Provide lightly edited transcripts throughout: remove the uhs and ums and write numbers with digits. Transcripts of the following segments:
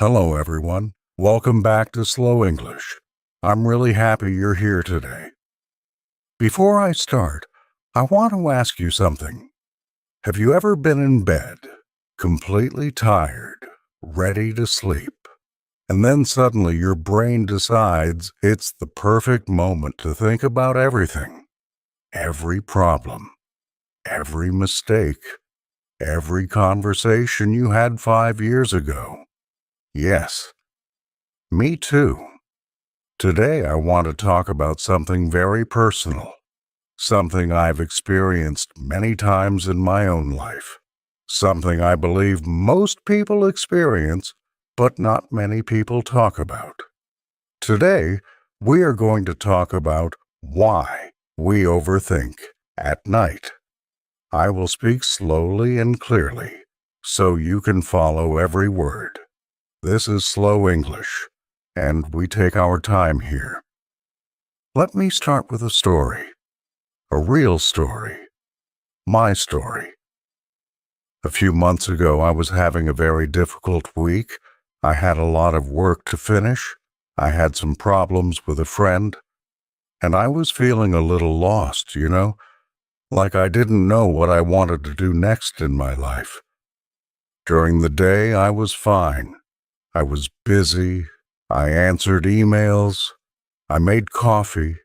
Hello, everyone. Welcome back to Slow English. I'm really happy you're here today. Before I start, I want to ask you something. Have you ever been in bed, completely tired, ready to sleep, and then suddenly your brain decides it's the perfect moment to think about everything? Every problem, every mistake, every conversation you had 5 years ago. Yes, me too. Today, I want to talk about something very personal, something I've experienced many times in my own life, something I believe most people experience, but not many people talk about. Today, we are going to talk about why we overthink at night. I will speak slowly and clearly so you can follow every word. This is Slow English, and we take our time here. Let me start with a story, a real story, my story. A few months ago, I was having a very difficult week. I had a lot of work to finish. I had some problems with a friend, and I was feeling a little lost, like I didn't know what I wanted to do next in my life. During the day, I was fine. I was busy. I answered emails. I made coffee.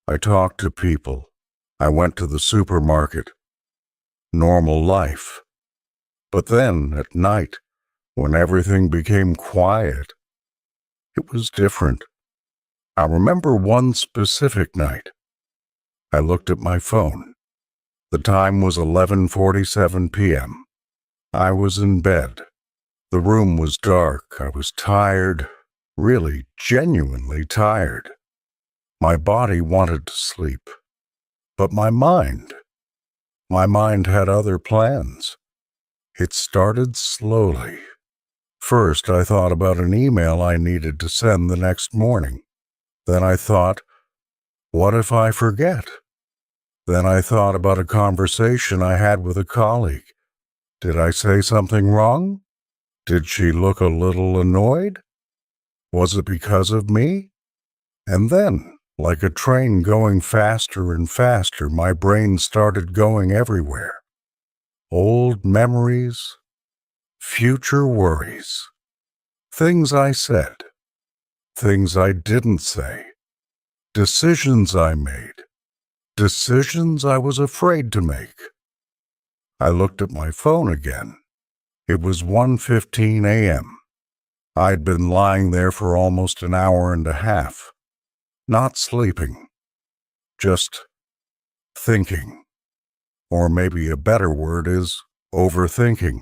I talked to people. I went to the supermarket. Normal life. But then, at night, when everything became quiet, it was different. I remember one specific night. I looked at my phone. The time was 11:47 p.m. I was in bed. The room was dark. I was tired, really, genuinely tired. My body wanted to sleep. But my mind had other plans. It started slowly. First, I thought about an email I needed to send the next morning. Then I thought, what if I forget? Then I thought about a conversation I had with a colleague. Did I say something wrong? Did she look a little annoyed? Was it because of me? And then, like a train going faster and faster, my brain started going everywhere. Old memories, future worries, things I said, things I didn't say, decisions I made, decisions I was afraid to make. I looked at my phone again. It was 1:15 a.m. I'd been lying there for almost an hour and a half, not sleeping, just thinking. Or maybe a better word is overthinking.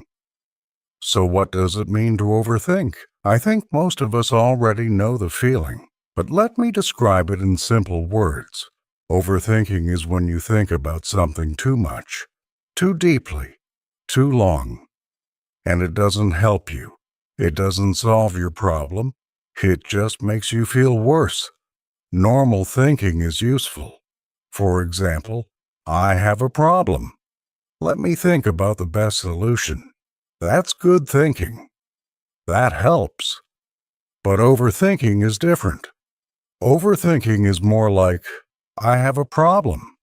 So what does it mean to overthink? I think most of us already know the feeling, but let me describe it in simple words. Overthinking is when you think about something too much, too deeply, too long, and it doesn't help you. It doesn't solve your problem. It just makes you feel worse. Normal thinking is useful. For example, I have a problem. Let me think about the best solution. That's good thinking. That helps. But overthinking is different. Overthinking is more like, I have a problem.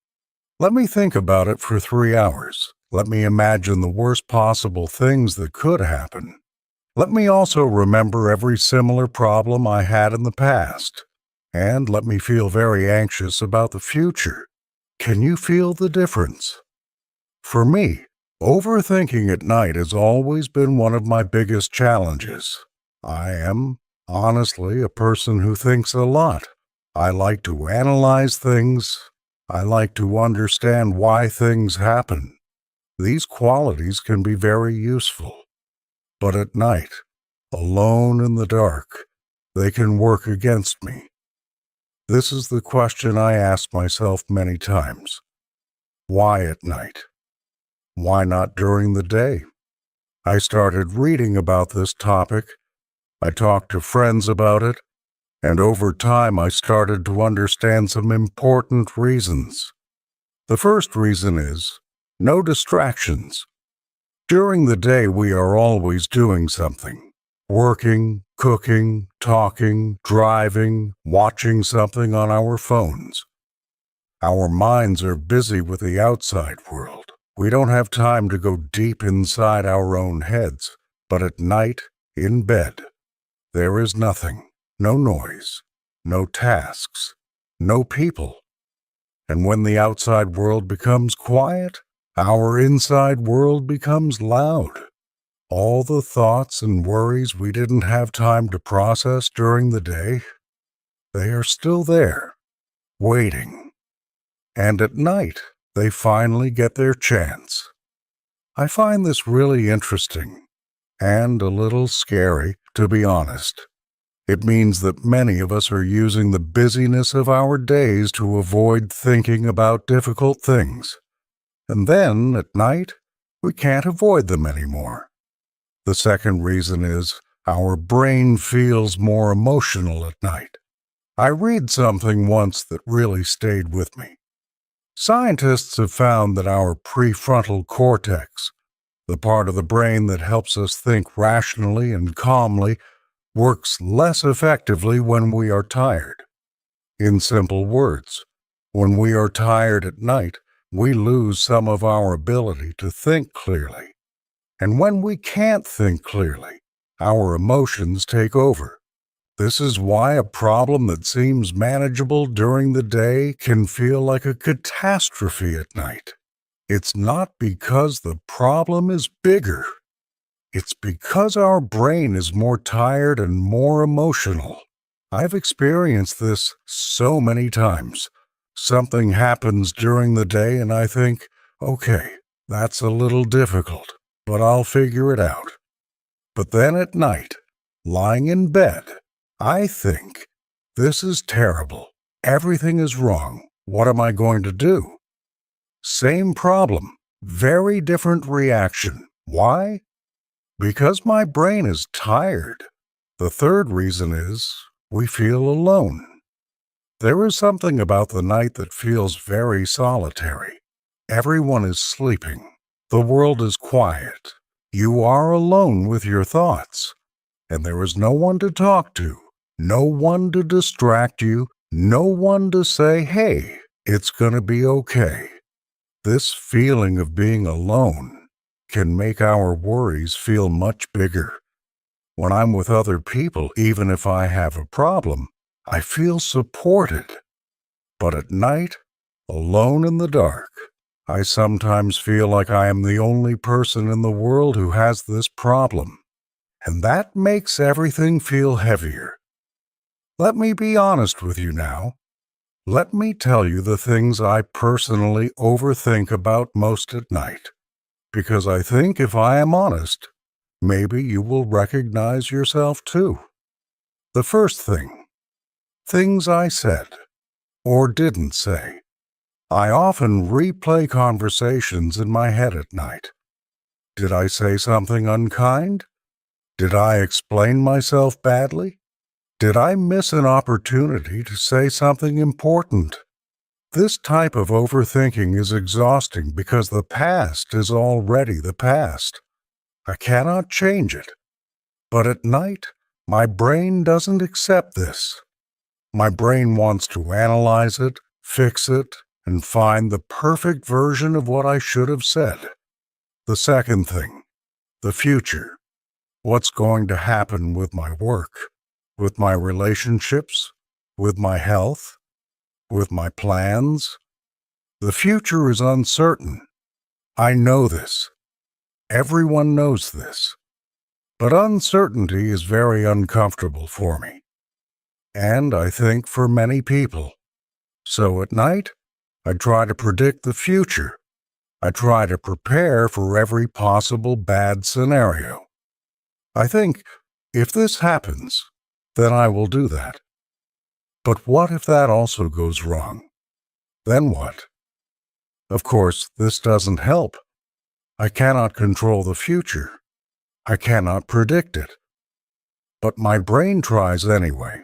Let me think about it for 3 hours. Let me imagine the worst possible things that could happen. Let me also remember every similar problem I had in the past. And let me feel very anxious about the future. Can you feel the difference? For me, overthinking at night has always been one of my biggest challenges. I am, honestly, a person who thinks a lot. I like to analyze things. I like to understand why things happen. These qualities can be very useful. But at night, alone in the dark, they can work against me. This is the question I ask myself many times. Why at night? Why not during the day? I started reading about this topic. I talked to friends about it, and over time I started to understand some important reasons. The first reason is no distractions. During the day we are always doing something. Working, cooking, talking, driving, watching something on our phones. Our minds are busy with the outside world. We don't have time to go deep inside our own heads. But at night, in bed, there is nothing, no noise, no tasks, no people. And when the outside world becomes quiet, our inside world becomes loud. All the thoughts and worries we didn't have time to process during the day, they are still there, waiting. And at night, they finally get their chance. I find this really interesting and a little scary, to be honest. It means that many of us are using the busyness of our days to avoid thinking about difficult things. And then, at night, we can't avoid them anymore. The second reason is our brain feels more emotional at night. I read something once that really stayed with me. Scientists have found that our prefrontal cortex, the part of the brain that helps us think rationally and calmly, works less effectively when we are tired. In simple words, when we are tired at night, we lose some of our ability to think clearly. And when we can't think clearly, our emotions take over. This is why a problem that seems manageable during the day can feel like a catastrophe at night. It's not because the problem is bigger. It's because our brain is more tired and more emotional. I've experienced this so many times. Something happens during the day and I think, okay, that's a little difficult, but I'll figure it out. But then at night, lying in bed, I think, this is terrible. Everything is wrong. What am I going to do? Same problem, very different reaction. Why? Because my brain is tired. The third reason is we feel alone. There is something about the night that feels very solitary. Everyone is sleeping. The world is quiet. You are alone with your thoughts. And there is no one to talk to, no one to distract you, no one to say, hey, it's gonna be okay. This feeling of being alone can make our worries feel much bigger. When I'm with other people, even if I have a problem, I feel supported. But at night, alone in the dark, I sometimes feel like I am the only person in the world who has this problem. And that makes everything feel heavier. Let me be honest with you now. Let me tell you the things I personally overthink about most at night. Because I think if I am honest, maybe you will recognize yourself too. The first thing, things I said or didn't say. I often replay conversations in my head at night. Did I say something unkind? Did I explain myself badly? Did I miss an opportunity to say something important? This type of overthinking is exhausting because the past is already the past. I cannot change it. But at night, my brain doesn't accept this. My brain wants to analyze it, fix it, and find the perfect version of what I should have said. The second thing, the future. What's going to happen with my work, with my relationships, with my health, with my plans? The future is uncertain. I know this. Everyone knows this. But uncertainty is very uncomfortable for me. And I think for many people. So at night, I try to predict the future. I try to prepare for every possible bad scenario. I think, if this happens, then I will do that. But what if that also goes wrong? Then what? Of course, this doesn't help. I cannot control the future. I cannot predict it. But my brain tries anyway.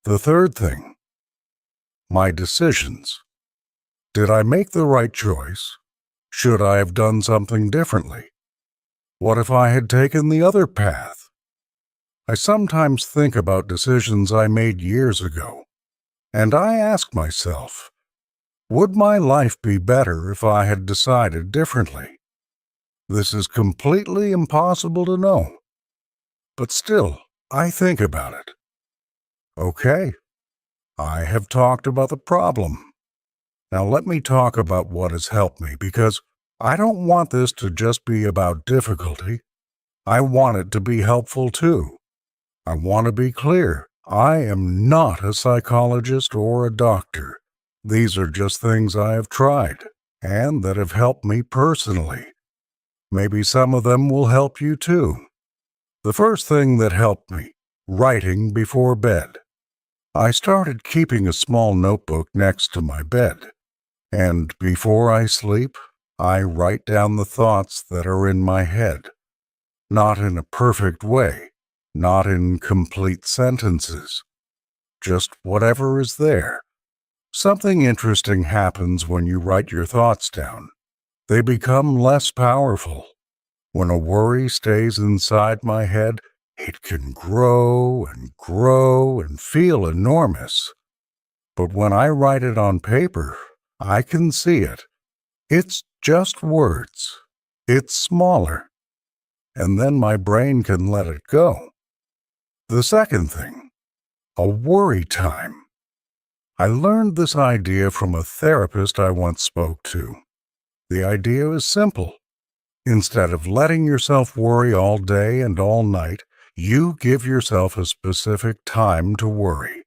The third thing, my decisions. Did I make the right choice? Should I have done something differently? What if I had taken the other path? I sometimes think about decisions I made years ago, and I ask myself, would my life be better if I had decided differently? This is completely impossible to know, but still, I think about it. Okay, I have talked about the problem. Now let me talk about what has helped me, because I don't want this to just be about difficulty. I want it to be helpful too. I want to be clear. I am not a psychologist or a doctor. These are just things I have tried and that have helped me personally. Maybe some of them will help you too. The first thing that helped me, writing before bed. I started keeping a small notebook next to my bed, and before I sleep, I write down the thoughts that are in my head. Not in a perfect way, not in complete sentences, just whatever is there. Something interesting happens when you write your thoughts down. They become less powerful. When a worry stays inside my head, it can grow and feel enormous. But when I write it on paper, I can see it. It's just words. It's smaller. And then my brain can let it go. The second thing, a worry time. I learned this idea from a therapist I once spoke to. The idea is simple. Instead of letting yourself worry all day and all night, you give yourself a specific time to worry.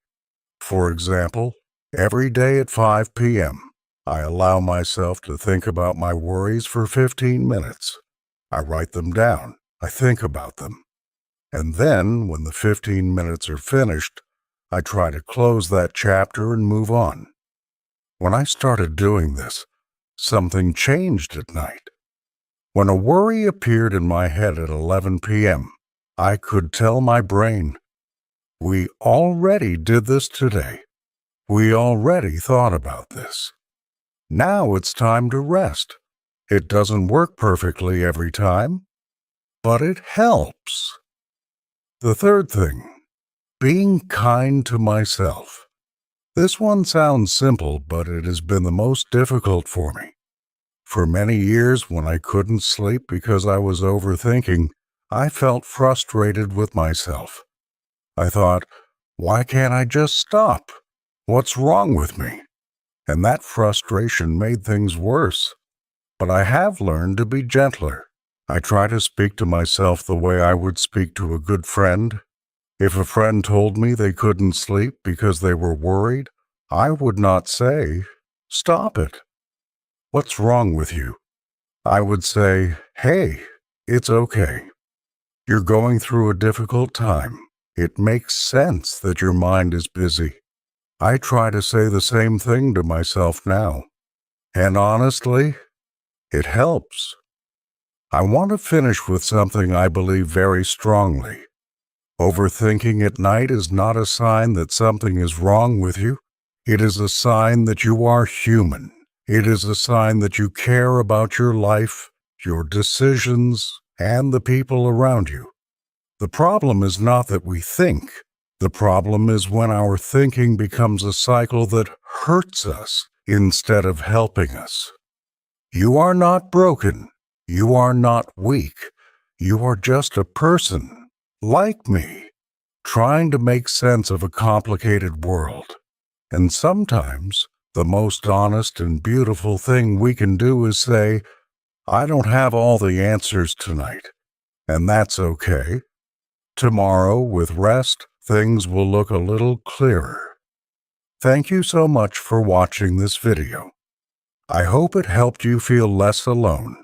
For example, every day at 5 p.m., I allow myself to think about my worries for 15 minutes. I write them down. I think about them. And then, when the 15 minutes are finished, I try to close that chapter and move on. When I started doing this, something changed at night. When a worry appeared in my head at 11 p.m., I could tell my brain, we already did this today. We already thought about this. Now it's time to rest. It doesn't work perfectly every time, but it helps. The third thing, being kind to myself. This one sounds simple, but it has been the most difficult for me. For many years, when I couldn't sleep because I was overthinking, I felt frustrated with myself. I thought, why can't I just stop? What's wrong with me? And that frustration made things worse. But I have learned to be gentler. I try to speak to myself the way I would speak to a good friend. If a friend told me they couldn't sleep because they were worried, I would not say, stop it. What's wrong with you? I would say, hey, it's okay. You're going through a difficult time. It makes sense that your mind is busy. I try to say the same thing to myself now. And honestly, it helps. I want to finish with something I believe very strongly. Overthinking at night is not a sign that something is wrong with you. It is a sign that you are human. It is a sign that you care about your life, your decisions, and the people around you. The problem is not that we think. The problem is when our thinking becomes a cycle that hurts us instead of helping us. You are not broken. You are not weak. You are just a person, like me, trying to make sense of a complicated world. And sometimes, the most honest and beautiful thing we can do is say, I don't have all the answers tonight, and that's okay. Tomorrow, with rest, things will look a little clearer. Thank you so much for watching this video. I hope it helped you feel less alone,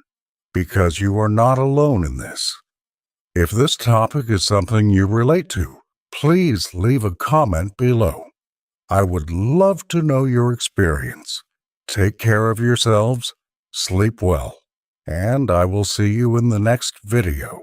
because you are not alone in this. If this topic is something you relate to, please leave a comment below. I would love to know your experience. Take care of yourselves, sleep well, and I will see you in the next video.